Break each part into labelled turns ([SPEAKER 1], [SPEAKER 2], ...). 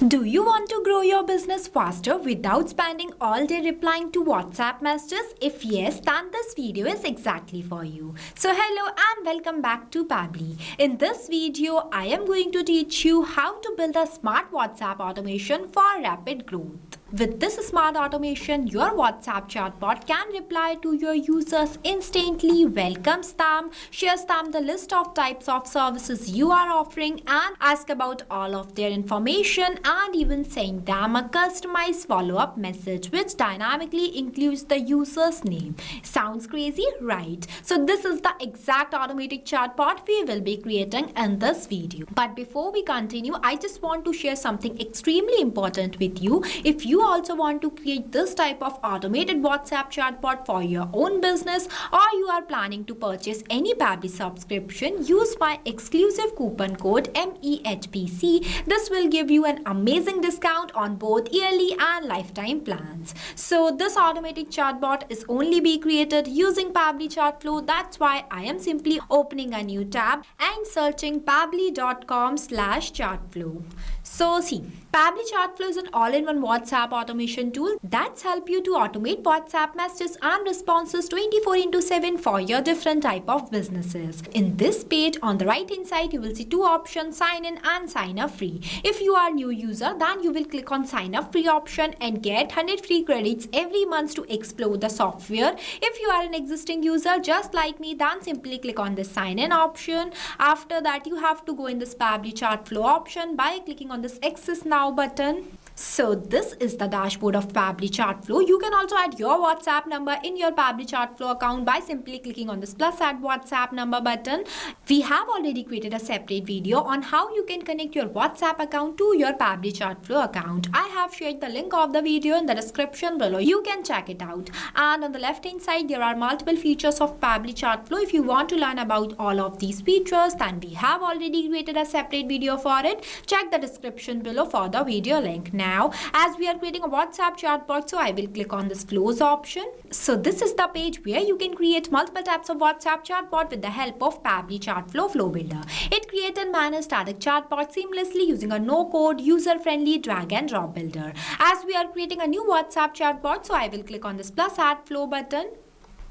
[SPEAKER 1] Do you want to grow your business faster without spending all day replying to WhatsApp messages? If yes, then this video is exactly for you. So hello and welcome back to Pabbly. In this video, I am going to teach you how to build a smart WhatsApp automation for rapid growth. With this smart automation, your WhatsApp chatbot can reply to your users instantly, welcomes them, shares them the list of types of services you are offering, and ask about all of their information, and even send them a customized follow-up message which dynamically includes the user's name. Sounds crazy, right? So this is the exact automated chatbot we will be creating in this video. But before we continue, I just want to share something extremely important with you. If you also want to create this type of automated WhatsApp chatbot for your own business, or you are planning to purchase any Pabbly subscription, use my exclusive coupon code MEHPC. This will give you an amazing discount on both yearly and lifetime plans. So this automated chatbot is only be created using Pabbly Chatflow. That's why I am simply opening a new tab and searching pabbly.com/chatflow. So see, Pabbly Chatflow is an all-in-one WhatsApp automation tool that's help you to automate WhatsApp messages and responses 24/7 for your different type of businesses. In this page, on the right-hand side, you will see two options: sign in and sign up free. If you are new user, then you will click on sign up free option and get 100 free credits every month to explore the software. If you are an existing user just like me, then simply click on the sign in option. After that, you have to go in this Pabbly Chatflow option by clicking on this Access Now button. So this is the dashboard of Pabbly Chatflow. You can also add your WhatsApp number in your Pabbly Chatflow account by simply clicking on this plus add WhatsApp number button. We have already created a separate video on how you can connect your WhatsApp account to your Pabbly Chatflow account. I have shared the link of the video in the description below. You can check it out. And on the left hand side, there are multiple features of Pabbly Chatflow. If you want to learn about all of these features, then we have already created a separate video for it. Check the description below for the video link. Now, as we are creating a WhatsApp chatbot, so I will click on this flows option. So this is the page where you can create multiple types of WhatsApp chatbot with the help of Pabbly Chatflow Flow Builder. It creates and manages static chatbot seamlessly using a no-code, user-friendly drag and drop builder. As we are creating a new WhatsApp chatbot, so I will click on this plus add flow button.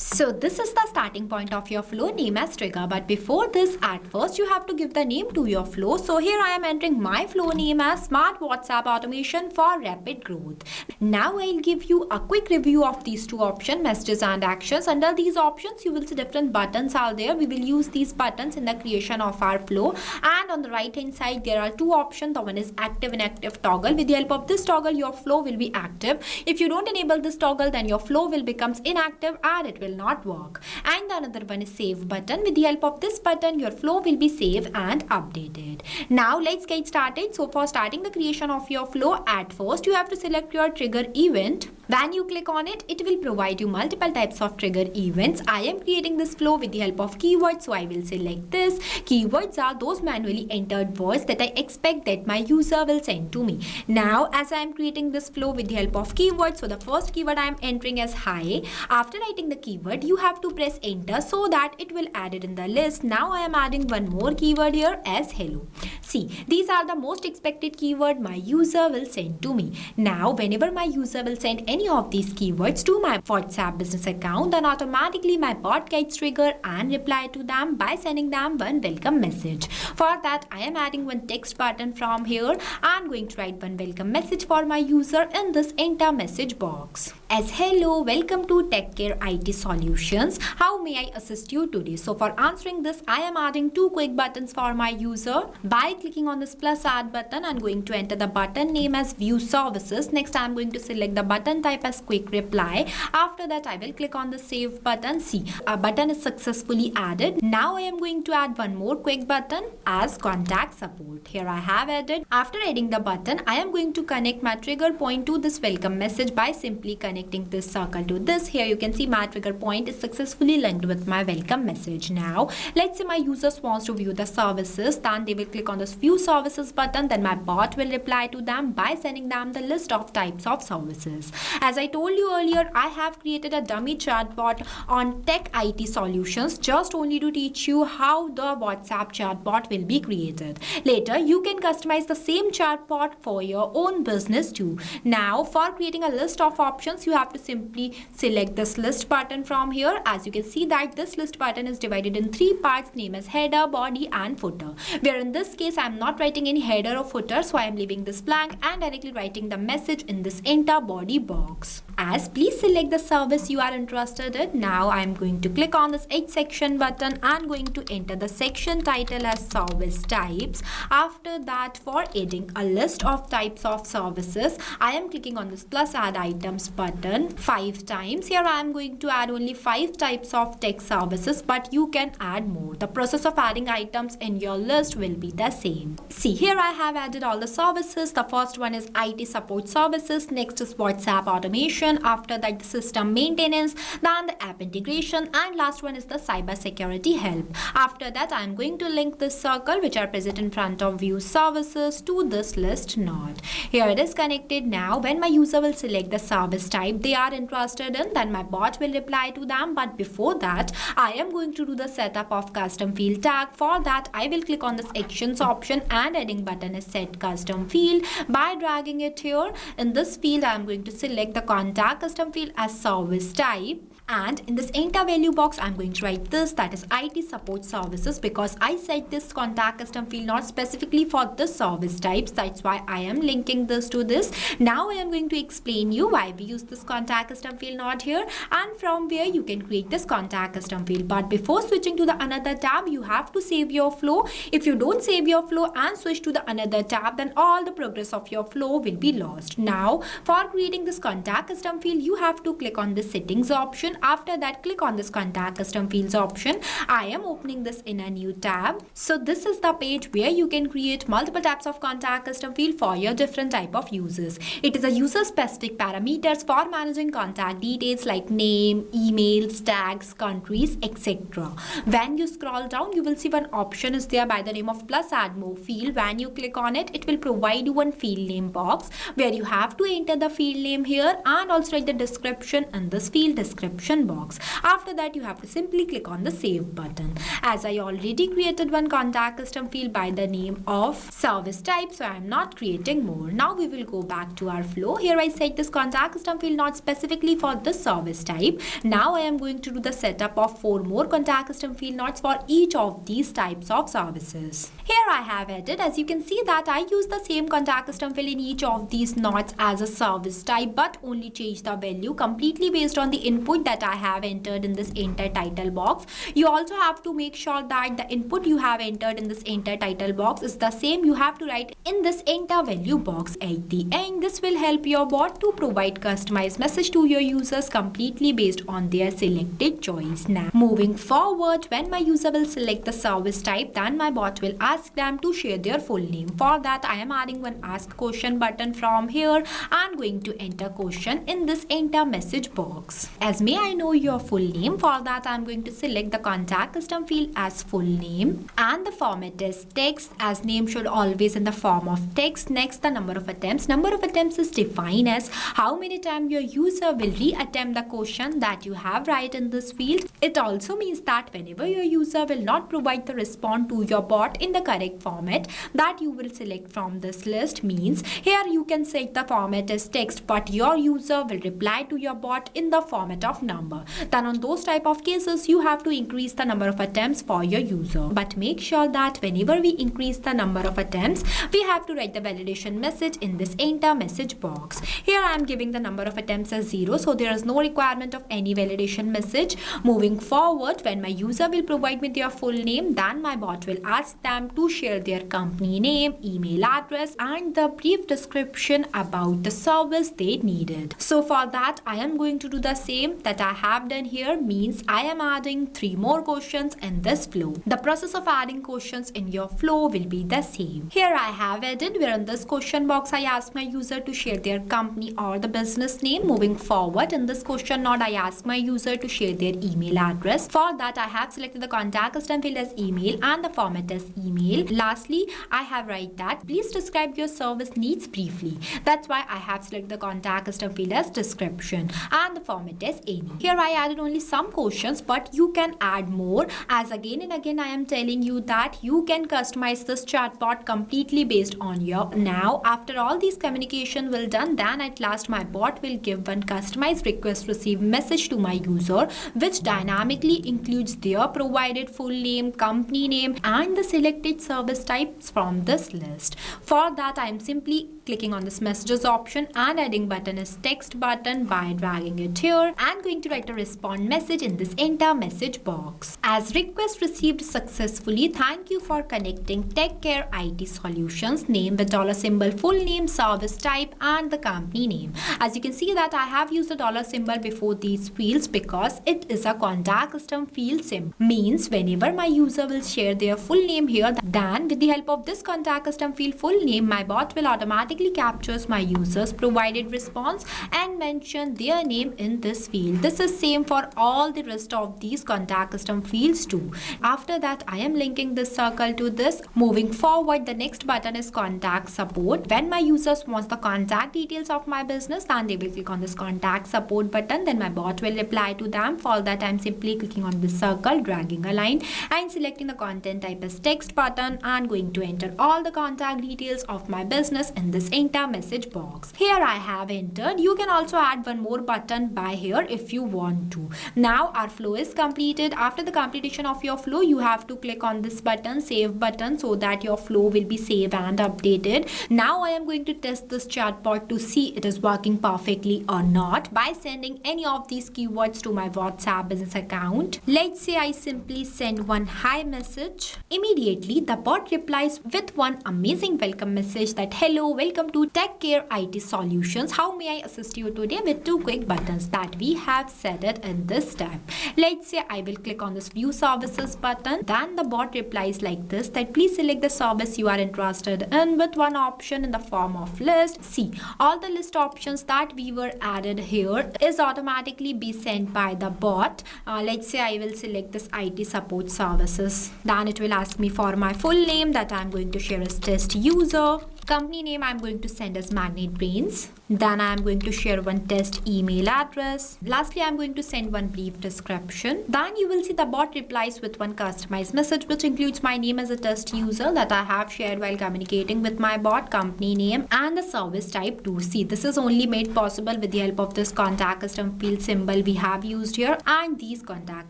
[SPEAKER 1] So this is the starting point of your flow, name as trigger. But before this, at first you have to give the name to your flow. So here I am entering my flow name as Smart WhatsApp Automation for Rapid Growth. Now I'll give you a quick review of these two options, messages and actions. Under these options, you will see different buttons are there. We will use these buttons in the creation of our flow. And on the right hand side, there are two options. The one is active and inactive toggle. With the help of this toggle, your flow will be active. If you don't enable this toggle, then your flow will becomes inactive and it will not work. And the another one is save button. With the help of this button, your flow will be saved and updated. Now let's get started. So for starting the creation of your flow, at first you have to select your trigger event. When you click on it, it will provide you multiple types of trigger events. I am creating this flow with the help of keywords, so I will select this. Keywords are those manually entered words that I expect that my user will send to me. Now as I am creating this flow with the help of keywords, so the first keyword I am entering as hi. After writing the keyword, you have to press enter so that it will add it in the list. Now I am adding one more keyword here as hello. See, these are the most expected keyword my user will send to me. Now whenever my user will send any of these keywords to my WhatsApp business account, then automatically my bot gets triggered and reply to them by sending them one welcome message. For that, I am adding one text button from here. I'm going to write one welcome message for my user in this enter message box. As hello, welcome to Tech Care IT Solutions. How may I assist you today? So for answering this, I am adding two quick buttons for my user. By clicking on this plus add button, I'm going to enter the button name as view services. Next, I'm going to select the button type as quick reply. After that, I will click on the save button. See, a button is successfully added. Now I am going to add one more quick button as contact support. Here I have added. After adding the button, I am going to connect my trigger point to this welcome message by simply connecting this circle to this. Here you can see my trigger anchor point is successfully linked with my welcome message. Now, let's say my users wants to view the services, then they will click on this view services button, then my bot will reply to them by sending them the list of types of services. As I told you earlier, I have created a dummy chatbot on Tech IT Solutions just only to teach you how the WhatsApp chatbot will be created. Later, you can customize the same chatbot for your own business too. Now, for creating a list of options, you have to simply select this list button from here. As you can see that this list button is divided in 3 parts, named as header, body and footer. Where in this case, I am not writing any header or footer, so I am leaving this blank and directly writing the message in this enter body box. As please select the service you are interested in. Now I am going to click on this Edit Section button and going to enter the section title as service types. After that, for adding a list of types of services, I am clicking on this plus add items button 5 times. Here I am going to add only 5 types of tech services, but you can add more. The process of adding items in your list will be the same. See, here I have added all the services. The first one is IT support services, next is WhatsApp automation, after that the system maintenance, then the app integration, and last one is the cyber security help. After that, I am going to link this circle which are present in front of view services to this list node. Here it is connected. Now when my user will select the service type they are interested in, then my bot will reply to them. But before that, I am going to do the setup of custom field tag. For that, I will click on this actions option and heading button is set custom field. By dragging it here, in this field I am going to select the contact custom field as service type, and in this enter value box I am going to write this, that is IT support services, because I set this contact custom field not specifically for the service types. That's why I am linking this to this. Now I am going to explain you why we use this contact custom field not here and from where you can create this contact custom field. But before switching to the another tab, you have to save your flow. If you don't save your flow and switch to the another tab, then all the progress of your flow will be lost. Now for creating this contact custom field, you have to click on the settings option. After that, click on this contact custom fields option. I am opening this in a new tab. So this is the page where you can create multiple types of contact custom field for your different type of users. It is a user specific parameters for managing contact details like name, emails, tags, countries, etc. When you scroll down, you will see one option is there by the name of plus add more field. When you click on it, it will provide you one field name box where you have to enter the field name here and also write the description in this field description box. After that, you have to simply click on the save button. As I already created one contact custom field by the name of service type, so I am not creating more. Now we will go back to our flow. Here I set this contact custom field not specifically for the service type. Now I am going to do the setup of 4 more contact custom field nodes for each of these types of services. Here I have added, as you can see that I use the same contact custom field in each of these nodes as a service type, but only change the value completely based on the input that I have entered in this enter title box. You also have to make sure that the input you have entered in this enter title box is the same you have to write in this enter value box at the end. This will help your bot to provide customized message to your users completely based on their selected choice. Now moving forward, when my user will select the service type, then my bot will ask them to share their full name. For that, I am adding one ask question button from here and going to enter question in this enter message box. As may I know your full name, for that I am going to select the contact custom field as full name and the format is text, as name should always in the form of text. Next, the number of attempts. Number of attempts is defined as how many times your user will re-attempt the question that you have right in this field. It also means that whenever your user will not provide the response to your bot in the correct format that you will select from this list, means here you can set the format as text but your user will reply to your bot in the format of number. Then on those type of cases, you have to increase the number of attempts for your user. But make sure that whenever we increase the number of attempts, we have to write the validation message in this enter message box. Here I am giving the number of attempts as 0, so there is no requirement of any validation message. Moving forward, when my user will provide me their full name, then my bot will ask them to share their company name, email address and the brief description about the service they needed. So for that, I am going to do the same, that what I have done here means I am adding 3 more questions in this flow. The process of adding questions in your flow will be the same. Here I have added where in this question box I ask my user to share their company or the business name. Moving forward, in this question node I ask my user to share their email address. For that I have selected the contact custom field as email and the format as email. Lastly, I have write that please describe your service needs briefly. That's why I have selected the contact custom field as description and the format as any. Here I added only some questions, but you can add more, as again and again I am telling you that you can customize this chatbot completely based on your. Now after all these communication will done, then at last my bot will give one customized request receive message to my user, which dynamically includes their provided full name, company name and the selected service types from this list. For that I am simply clicking on this messages option and adding button as text button by dragging it here and going to write a respond message in this enter message box. As request received successfully, thank you for connecting Tech Care IT Solutions, name with dollar symbol, full name, service type and the company name. As you can see that I have used the dollar symbol before these fields because it is a contact custom field symbol. Means whenever my user will share their full name here, then with the help of this contact custom field full name, my bot will automatically captures my users provided response and mention their name in this field. This is same for all the rest of these contact custom fields too. After that I am linking this circle to this. Moving forward, the next button is contact support. When my users wants the contact details of my business, then they will click on this contact support button, then my bot will reply to them. For that I am simply clicking on this circle, dragging a line and selecting the content type as text button and going to enter all the contact details of my business in this enter message box. Here I have entered. You can also add one more button by here if you want to. Now our flow is completed. After the completion of your flow, you have to click on this button, save button, so that your flow will be saved and updated. Now I am going to test this chatbot to see it is working perfectly or not by sending any of these keywords to my WhatsApp business account. Let's say I simply send one hi message. Immediately the bot replies with one amazing welcome message that hello, welcome to Tech Care IT Solutions. How may I assist you today? With 2 quick buttons that we have set it in this tab. Let's say I will click on this view services button. Then the bot replies like this that please select the service you are interested in with one option in the form of list. See, all the list options that we were added here is automatically be sent by the bot. Let's say I will select this IT support services. Then it will ask me for my full name that I'm going to share as test user. Company name I'm going to send as Magnet Brains. Then I'm going to share one test email address. Lastly, I'm going to send one brief description. Then you will see the bot replies with one customized message which includes my name as a test user that I have shared while communicating with my bot, company name and the service type too. See, this is only made possible with the help of this contact custom field symbol we have used here and these contact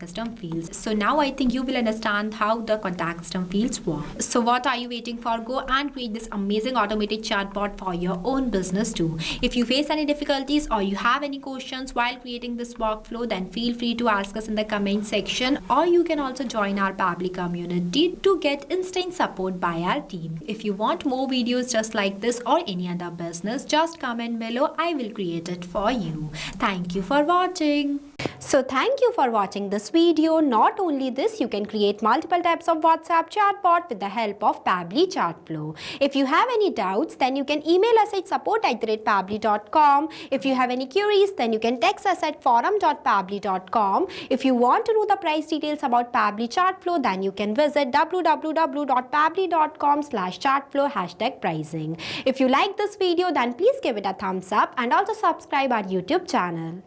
[SPEAKER 1] custom fields. So now I think you will understand how the contact custom fields work. So what are you waiting for? Go and create this amazing automated chatbot for your own business too. If you face any difficulties or you have any questions while creating this workflow, then feel free to ask us in the comment section, or you can also join our Pabbly community to get instant support by our team. If you want more videos just like this or any other business, just comment below. I will create it for you. Thank you for watching.
[SPEAKER 2] So thank you for watching this video. Not only this, you can create multiple types of WhatsApp chatbot with the help of Pabbly Chatflow. If you have any doubts, then you can email us at support@pabbly.com. If you have any queries, then you can text us at forum.pabbly.com. If you want to know the price details about Pabbly Chatflow, then you can visit www.pabbly.com/chatflow #pricing. If you like this video, then please give it a thumbs up and also subscribe our YouTube channel.